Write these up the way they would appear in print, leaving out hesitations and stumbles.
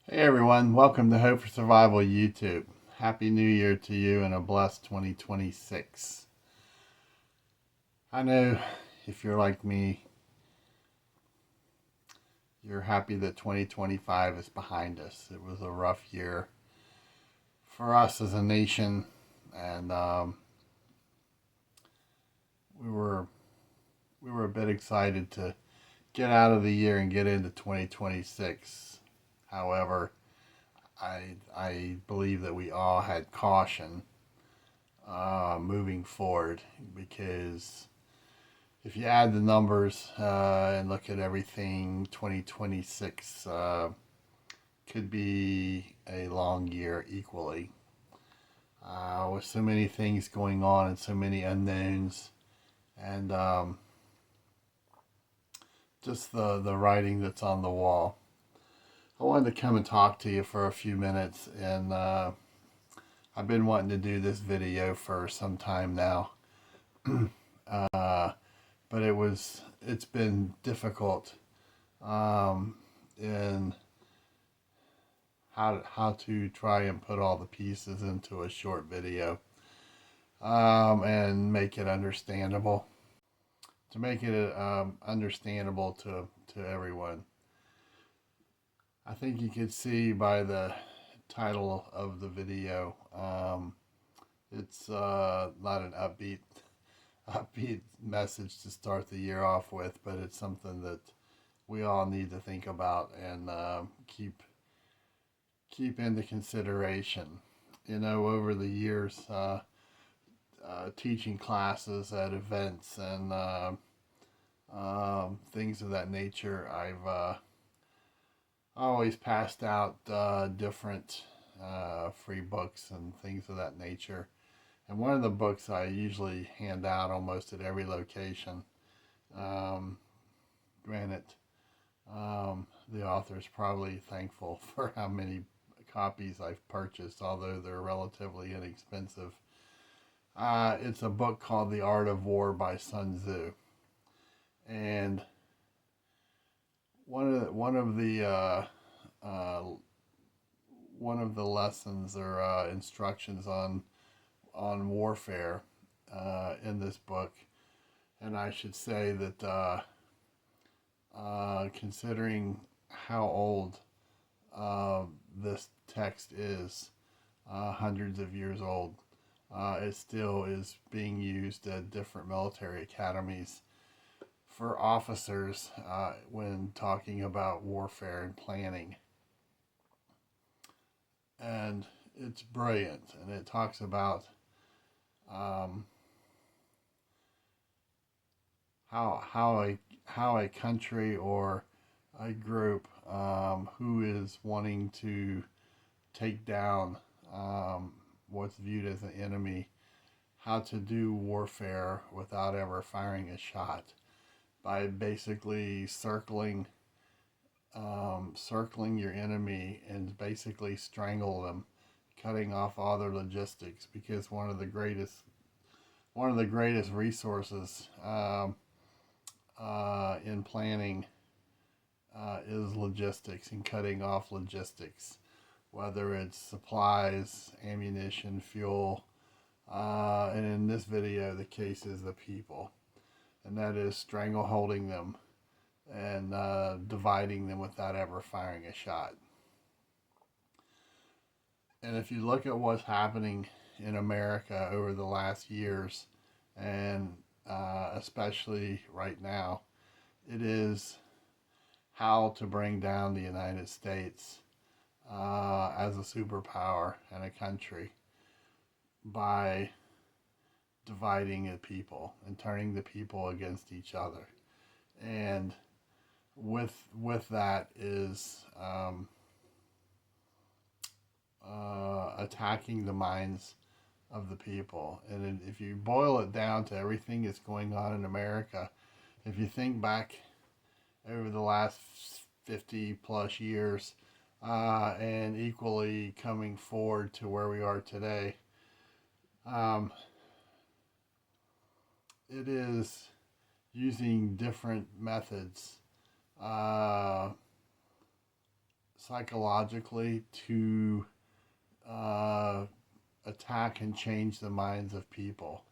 Hey everyone, welcome to Hope for Survival YouTube. Happy New Year to you and a blessed 2026. I know if you're like me, you're happy that 2025 is behind us. It was a rough year for us as a nation, and we were we were a bit excited to get out of the year and get into 2026. However, I believe that we all had caution moving forward because if you add the numbers and look at everything, 2026 could be a long year equally. With so many things going on and so many unknowns, and just the writing that's on the wall. I wanted to come and talk to you for a few minutes, and I've been wanting to do this video for some time now. But it's been difficult in how to try and put all the pieces into a short video and make it understandable. To make it understandable to everyone. I think you could see by the title of the video, it's not an upbeat message to start the year off with, but it's something that we all need to think about and keep into consideration. You know, over the years, teaching classes at events and things of that nature, I've always passed out different free books and things of that nature. And one of the books I usually hand out almost at every location, granted, the author is probably thankful for how many copies I've purchased, although they're relatively inexpensive. It's a book called The Art of War by Sun Tzu, and uh, one of the lessons or instructions on warfare in this book, and I should say that considering how old this text is, hundreds of years old, it still is being used at different military academies for officers when talking about warfare and planning. And it's brilliant, and it talks about um, how a country or a group who is wanting to take down what's viewed as an enemy, how to do warfare without ever firing a shot by basically circling your enemy and basically strangle them, cutting off all their logistics, because one of the greatest resources in planning is logistics and cutting off logistics, whether it's supplies, ammunition, fuel, and in this video, the case is the people, and that is strangleholding them and dividing them without ever firing a shot. And if you look at what's happening in America over the last years, and especially right now, it is how to bring down the United States as a superpower and a country by dividing the people and turning the people against each other. And with that is attacking the minds of the people. And if you boil it down to everything that's going on in America, if you think back over the last 50 plus years, and equally coming forward to where we are today, um, it is using different methods, psychologically to uh, attack and change the minds of people,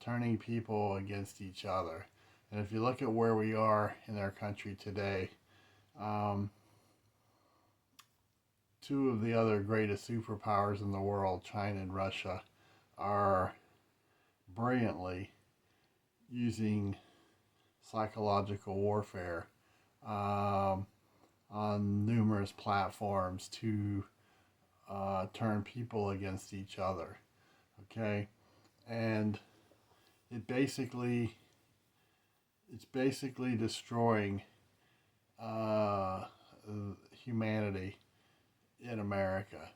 turning people against each other. And if you look at where we are in our country today, um, two of the other greatest superpowers in the world, China and Russia, are brilliantly using psychological warfare um, on numerous platforms to turn people against each other. Okay, and it basically it's basically destroying uh, humanity in America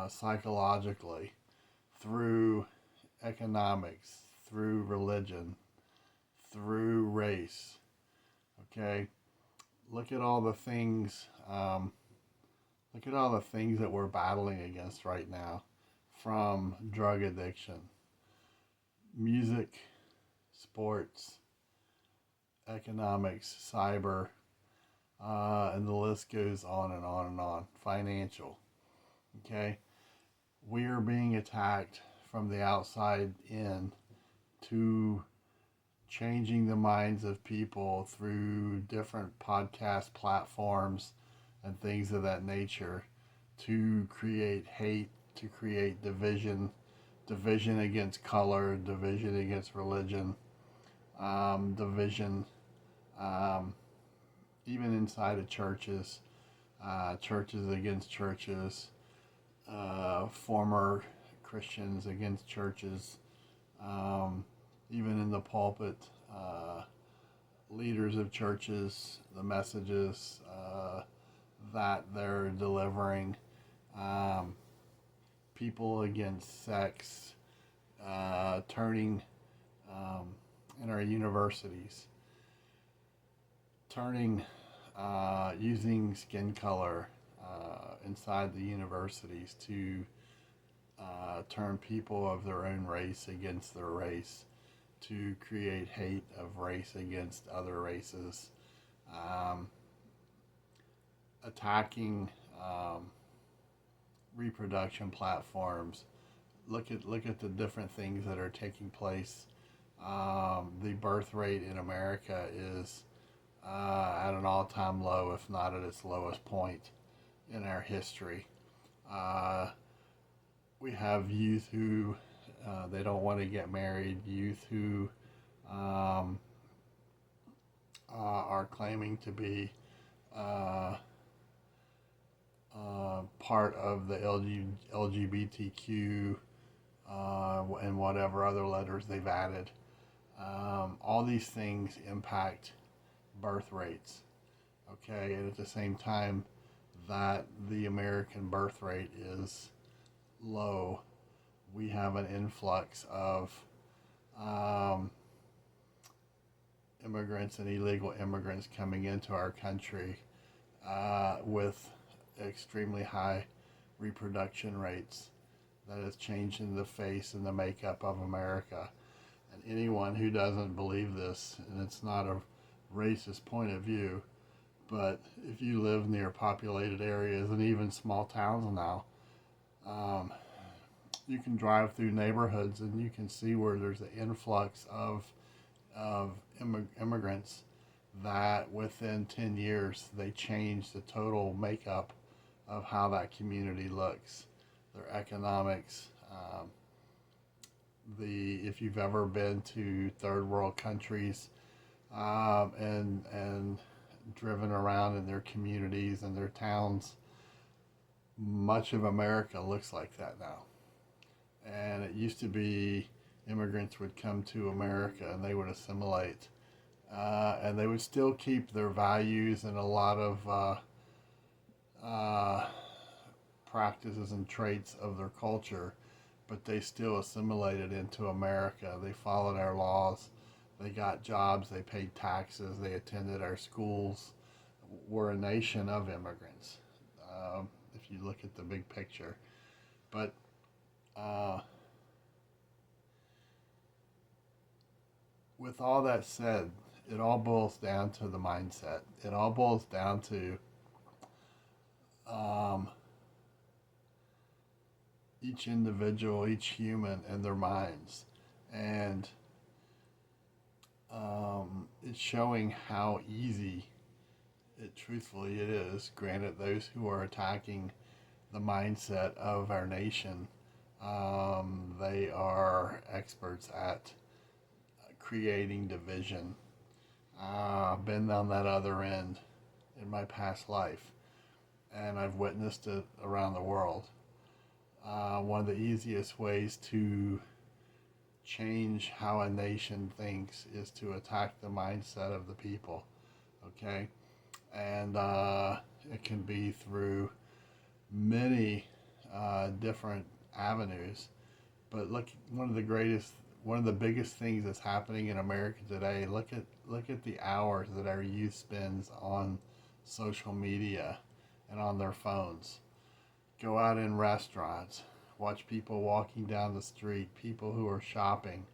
psychologically through economics, through religion, through race. Okay, look at all the things. Look at all the things that we're battling against right now, from drug addiction, music, sports, economics, cyber, and the list goes on and on and on. Financial. Okay, we are being attacked from the outside in to changing the minds of people through different podcast platforms and things of that nature to create hate, to create division, division against color, division against religion, division um, even inside of churches, churches against churches, former Christians against churches, um, even in the pulpit, leaders of churches, the messages that they're delivering, um, people against sex, turning in our universities, turning, using skin color inside the universities to turn people of their own race against their race, to create hate of race against other races, um, attacking reproduction platforms. Look at the different things that are taking place. The birth rate in America is at an all-time low, if not at its lowest point in our history. Uh, we have youth who they don't want to get married, youth who um, are claiming to be uh, part of the LGBTQ and whatever other letters they've added. All these things impact birth rates. Okay, and at the same time that the American birth rate is low, we have an influx of um, immigrants and illegal immigrants coming into our country with extremely high reproduction rates that is changing the face and the makeup of America. And anyone who doesn't believe this, and it's not a racist point of view, but if you live near populated areas and even small towns now, um, you can drive through neighborhoods and you can see where there's an influx of immigrants that within 10 years they change the total makeup of how that community looks, their economics. If you've ever been to third world countries and driven around in their communities and their towns, much of America looks like that now. And it used to be immigrants would come to America and they would assimilate, and they would still keep their values and a lot of practices and traits of their culture, but they still assimilated into America. They followed our laws. They got jobs. They paid taxes. They attended our schools. We're a nation of immigrants, if you look at the big picture. But with all that said, it all boils down to the mindset. It all boils down to each individual, each human, and their minds. And it's showing how easy truthfully, it is. Granted, those who are attacking the mindset of our nation, they are experts at creating division. I've been on that other end in my past life, and I've witnessed it around the world. One of the easiest ways to change how a nation thinks is to attack the mindset of the people. Okay, and it can be through many different avenues. But look, one of the biggest things that's happening in America today. Look at the hours that our youth spends on social media and on their phones. Go out in restaurants, watch people walking down the street, people who are shopping,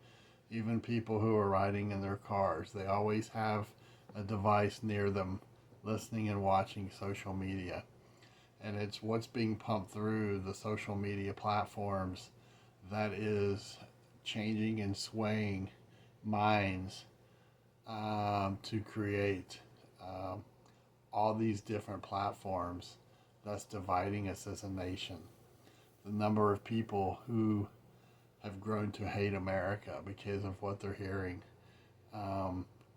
even people who are riding in their cars. They always have a device near them, listening and watching social media. And it's what's being pumped through the social media platforms that is changing and swaying minds to create all these different platforms that's dividing us as a nation. The number of people who have grown to hate America because of what they're hearing,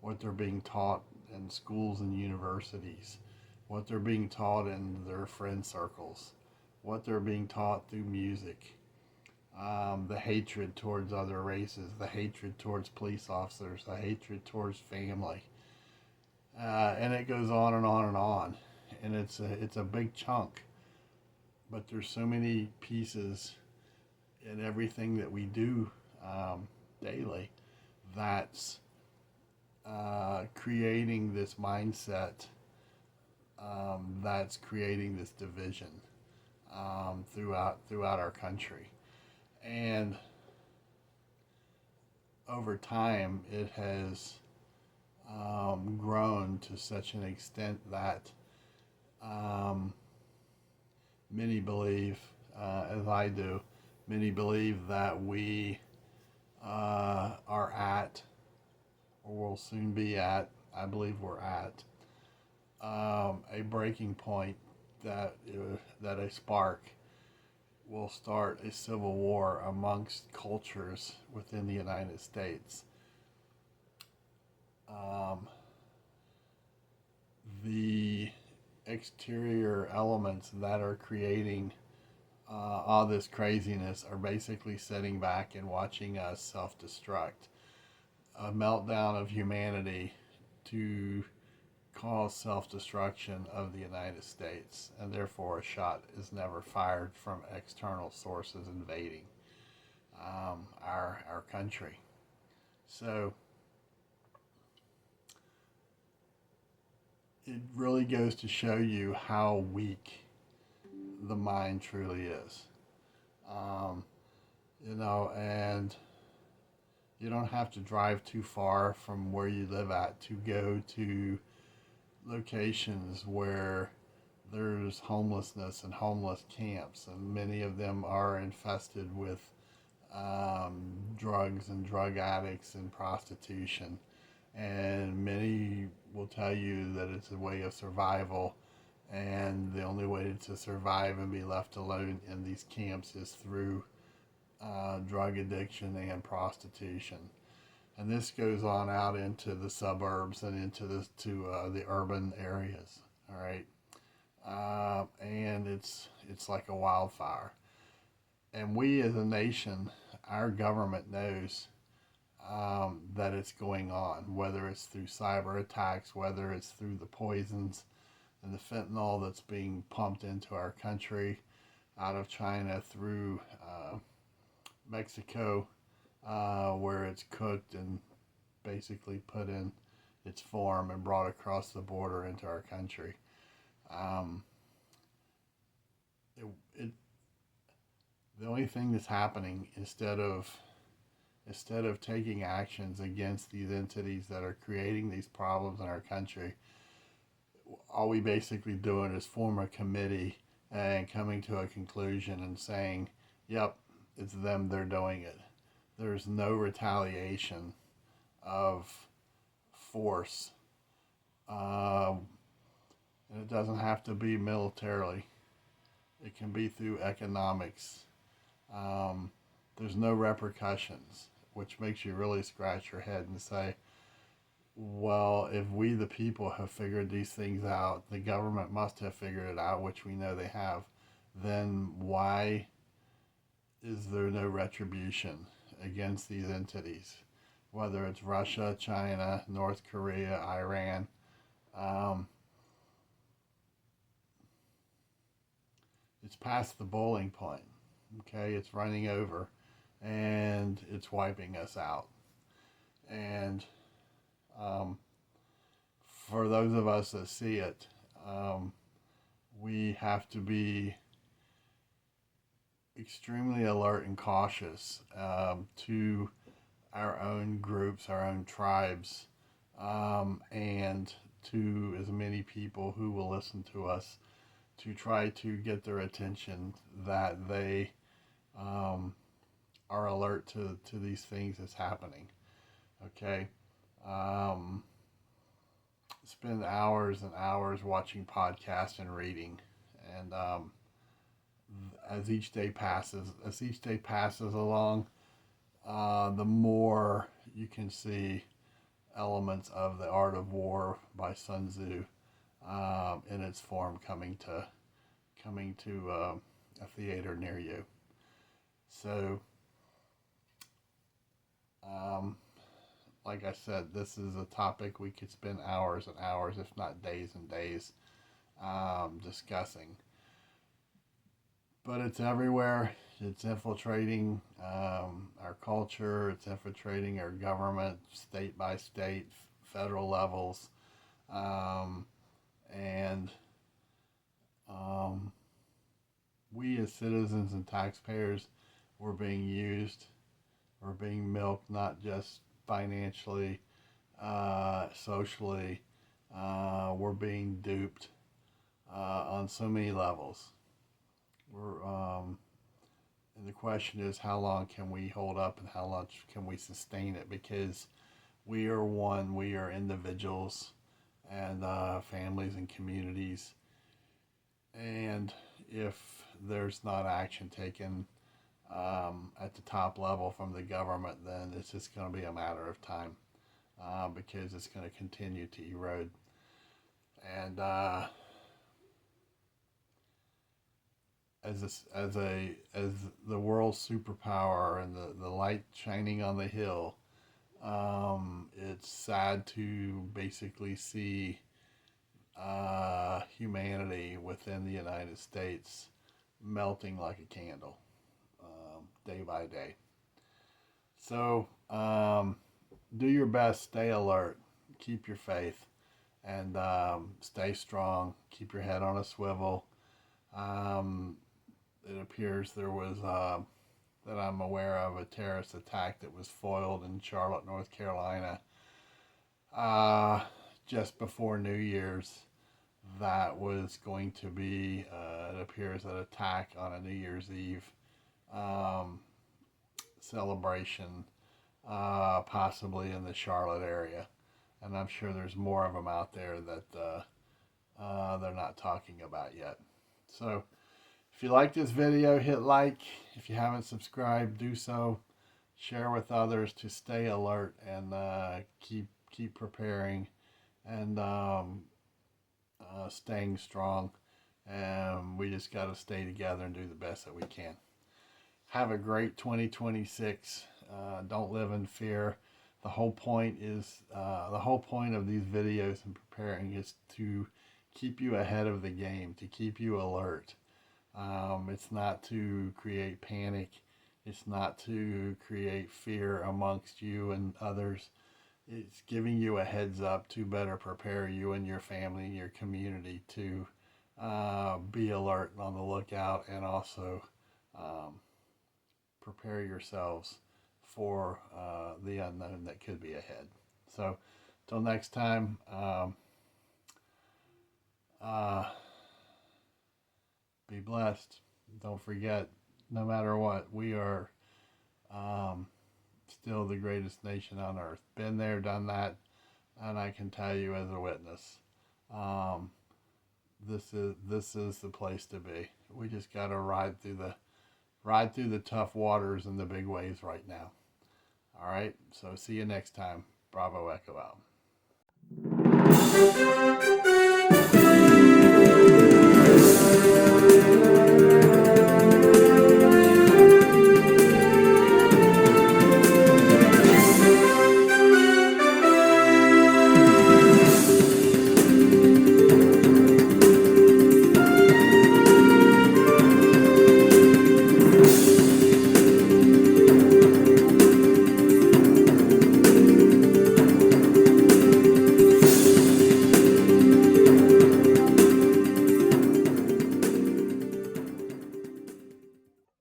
what they're being taught in schools and universities, what they're being taught in their friend circles, what they're being taught through music, the hatred towards other races, the hatred towards police officers, the hatred towards family, and it goes on and on and on. And it's a big chunk, but there's so many pieces in everything that we do daily that's creating this mindset, that's creating this division throughout our country. And over time, it has grown to such an extent that many believe, as I do, many believe that we are at, or will soon be at, I believe we're at, a breaking point that a spark will start a civil war amongst cultures within the United States. The exterior elements that are creating all this craziness are basically sitting back and watching us self-destruct. A meltdown of humanity to cause self-destruction of the United States, and therefore a shot is never fired from external sources invading our country. So it really goes to show you how weak the mind truly is. Um, and you don't have to drive too far from where you live at to go to locations where there's homelessness and homeless camps, and many of them are infested with drugs and drug addicts and prostitution. And many will tell you that it's a way of survival, and the only way to survive and be left alone in these camps is through drug addiction and prostitution. And this goes on out into the suburbs and into the urban areas. All right, and it's like a wildfire. And we as a nation, our government knows that it's going on, whether it's through cyber attacks, whether it's through the poisons and the fentanyl that's being pumped into our country out of China through Mexico, where it's cooked and basically put in its form and brought across the border into our country. Um, it, it, the only thing that's happening, instead of taking actions against these entities that are creating these problems in our country, all we basically doing is form a committee and coming to a conclusion and saying, Yep, it's them, they're doing it. There's no retaliation of force. Um, and it doesn't have to be militarily, it can be through economics. Um, there's no repercussions, which makes you really scratch your head and say, well, if we, the people, have figured these things out, the government must have figured it out, which we know they have. Then why is there no retribution against these entities? Whether it's Russia, China, North Korea, Iran, um, it's past the boiling point. Okay, it's running over, and it's wiping us out. And um, for those of us that see it, um, we have to be extremely alert and cautious to our own groups, our own tribes, and to as many people who will listen to us, to try to get their attention that they um, are alert to these things that's happening. Okay. Um, Spend hours and hours watching podcasts and reading. And as each day passes along, the more you can see elements of the Art of War by Sun Tzu in its form coming to a theater near you. So, um, like I said, this is a topic we could spend hours and hours, if not days and days, discussing. But it's everywhere. It's infiltrating our culture. It's infiltrating our government, state by state, federal levels, um, and um, we as citizens and taxpayers were being used, we're being milked, not just financially, socially. We're being duped on so many levels. We're And the question is, how long can we hold up and how long can we sustain it? Because we are one, we are individuals and families and communities. And if there's not action taken at the top level from the government, then it's just going to be a matter of time because it's going to continue to erode. And as the world's superpower and the light shining on the hill, it's sad to basically see humanity within the United States melting like a candle day by day. So do your best, stay alert, keep your faith, and stay strong. Keep your head on a swivel. Um, it appears there was, that I'm aware of, a terrorist attack that was foiled in Charlotte, North Carolina, uh, just before New Year's. That was going to be, it appears, an attack on a New Year's Eve um, celebration, possibly in the Charlotte area. And I'm sure there's more of them out there that they're not talking about yet. So, if you like this video, hit like. If you haven't subscribed, do so. Share with others to stay alert and keep preparing and staying strong. And we just got to stay together and do the best that we can. Have a great 2026. Don't live in fear. The whole point of these videos and preparing is to keep you ahead of the game, to keep you alert. It's not to create panic. It's not to create fear amongst you and others. It's giving you a heads up to better prepare you and your family and your community to be alert and on the lookout, and also prepare yourselves for the unknown that could be ahead. So, till next time, uh, be blessed. Don't forget, no matter what, we are still the greatest nation on earth. Been there, done that, and I can tell you as a witness, um, this is the place to be. We just got to ride through the tough waters and the big waves right now. All right. So see you next time. Bravo Echo out.